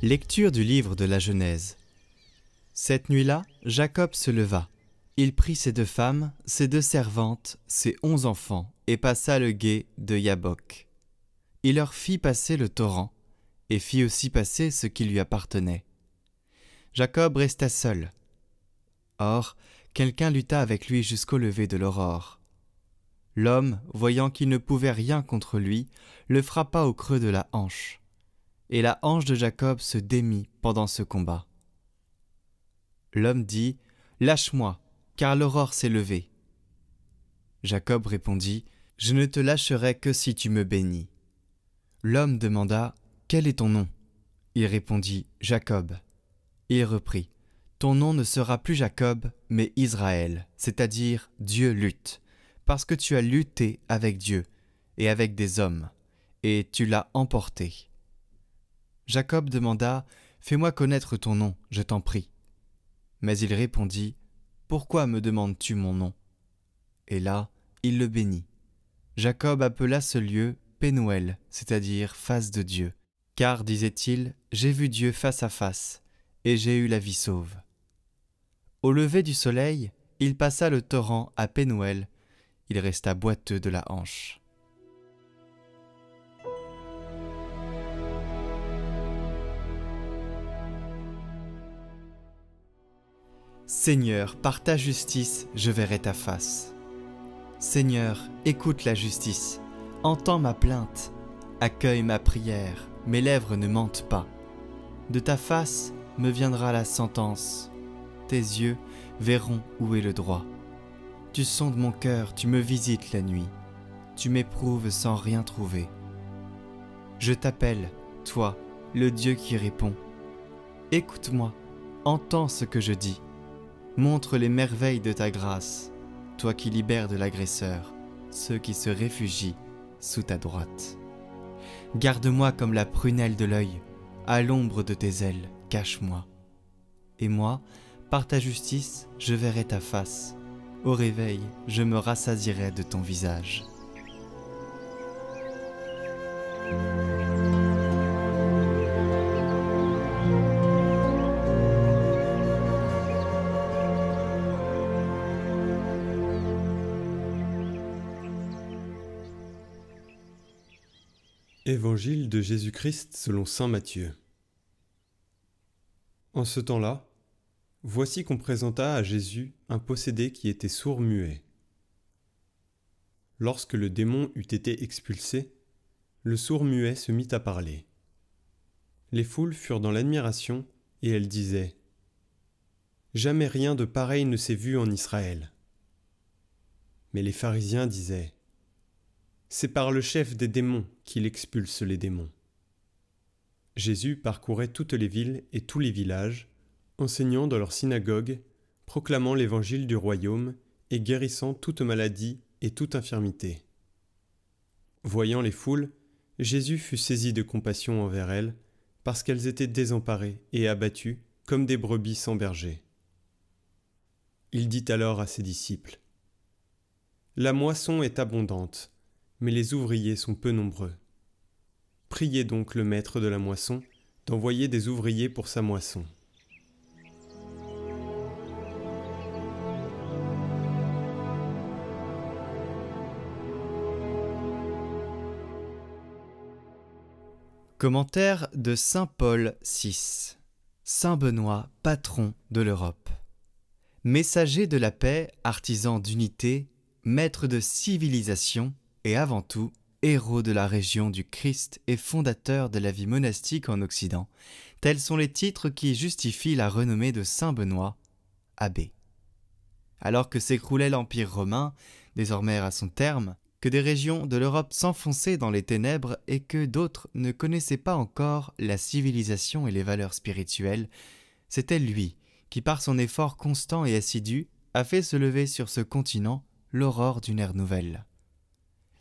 Lecture du livre de la Genèse. Cette nuit-là, Jacob se leva. Il prit ses 2 femmes, ses 2 servantes, ses 11 enfants, et passa le gué de Yabok. Il leur fit passer le torrent, et fit aussi passer ce qui lui appartenait. Jacob resta seul. Or, quelqu'un lutta avec lui jusqu'au lever de l'aurore. L'homme, voyant qu'il ne pouvait rien contre lui, le frappa au creux de la hanche. Et la hanche de Jacob se démit pendant ce combat. L'homme dit : « Lâche-moi, car l'aurore s'est levée. » Jacob répondit : « Je ne te lâcherai que si tu me bénis. » L'homme demanda : « Quel est ton nom ?» Il répondit : « Jacob. » Il reprit : « Ton nom ne sera plus Jacob, mais Israël, c'est-à-dire Dieu lutte, parce que tu as lutté avec Dieu et avec des hommes, et tu l'as emporté. » Jacob demanda : « Fais-moi connaître ton nom, je t'en prie. » Mais il répondit : « Pourquoi me demandes-tu mon nom ?» Et là, il le bénit. Jacob appela ce lieu Pénuel, c'est-à-dire face de Dieu. Car, disait-il, j'ai vu Dieu face à face, et j'ai eu la vie sauve. Au lever du soleil, il passa le torrent à Pénuel. Il resta boiteux de la hanche. Seigneur, par ta justice, je verrai ta face. Seigneur, écoute la justice, entends ma plainte, accueille ma prière, mes lèvres ne mentent pas. De ta face me viendra la sentence, tes yeux verront où est le droit. Tu sondes mon cœur, tu me visites la nuit, tu m'éprouves sans rien trouver. Je t'appelle, toi, le Dieu qui répond. Écoute-moi, entends ce que je dis. Montre les merveilles de ta grâce, toi qui libères de l'agresseur ceux qui se réfugient sous ta droite. Garde-moi comme la prunelle de l'œil, à l'ombre de tes ailes, cache-moi. Et moi, par ta justice, je verrai ta face. Au réveil, je me rassasierai de ton visage. Évangile de Jésus-Christ selon saint Matthieu. En ce temps-là, voici qu'on présenta à Jésus un possédé qui était sourd-muet. Lorsque le démon eut été expulsé, le sourd-muet se mit à parler. Les foules furent dans l'admiration et elles disaient : « Jamais rien de pareil ne s'est vu en Israël. » Mais les pharisiens disaient : c'est par le chef des démons qu'il expulse les démons. Jésus parcourait toutes les villes et tous les villages, enseignant dans leurs synagogues, proclamant l'évangile du royaume et guérissant toute maladie et toute infirmité. Voyant les foules, Jésus fut saisi de compassion envers elles, parce qu'elles étaient désemparées et abattues comme des brebis sans berger. Il dit alors à ses disciples : « La moisson est abondante, mais les ouvriers sont peu nombreux. Priez donc le maître de la moisson d'envoyer des ouvriers pour sa moisson. » Commentaire de saint Paul VI. Saint Benoît, patron de l'Europe. Messager de la paix, artisan d'unité, maître de civilisation et avant tout, héros de la région du Christ et fondateur de la vie monastique en Occident, tels sont les titres qui justifient la renommée de saint Benoît, abbé. Alors que s'écroulait l'Empire romain, désormais à son terme, que des régions de l'Europe s'enfonçaient dans les ténèbres et que d'autres ne connaissaient pas encore la civilisation et les valeurs spirituelles, c'était lui qui par son effort constant et assidu a fait se lever sur ce continent l'aurore d'une ère nouvelle.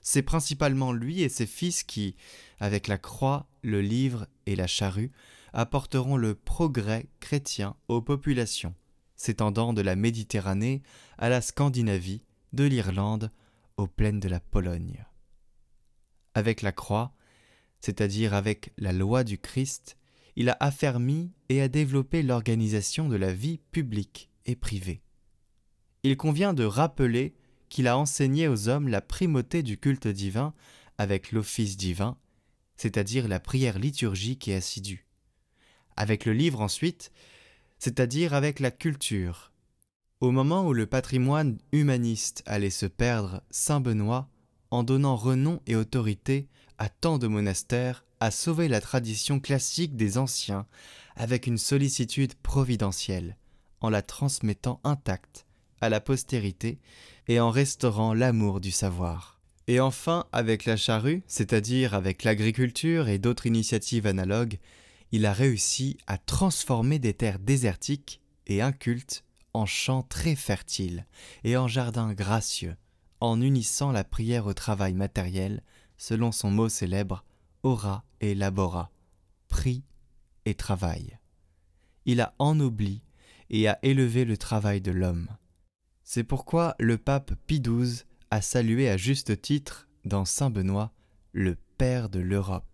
C'est principalement lui et ses fils qui, avec la croix, le livre et la charrue, apporteront le progrès chrétien aux populations, s'étendant de la Méditerranée à la Scandinavie, de l'Irlande aux plaines de la Pologne. Avec la croix, c'est-à-dire avec la loi du Christ, il a affermi et a développé l'organisation de la vie publique et privée. Il convient de rappeler qu'il a enseigné aux hommes la primauté du culte divin avec l'office divin, c'est-à-dire la prière liturgique et assidue. Avec le livre ensuite, c'est-à-dire avec la culture. Au moment où le patrimoine humaniste allait se perdre, saint Benoît, en donnant renom et autorité à tant de monastères, a sauvé la tradition classique des anciens avec une sollicitude providentielle, en la transmettant intacte à la postérité et en restaurant l'amour du savoir. Et enfin, avec la charrue, c'est-à-dire avec l'agriculture et d'autres initiatives analogues, il a réussi à transformer des terres désertiques et incultes en champs très fertiles et en jardins gracieux, en unissant la prière au travail matériel, selon son mot célèbre, ora et labora, prie et travail. Il a ennobli et a élevé le travail de l'homme. C'est pourquoi le pape Pie XII a salué à juste titre, dans saint Benoît, le Père de l'Europe.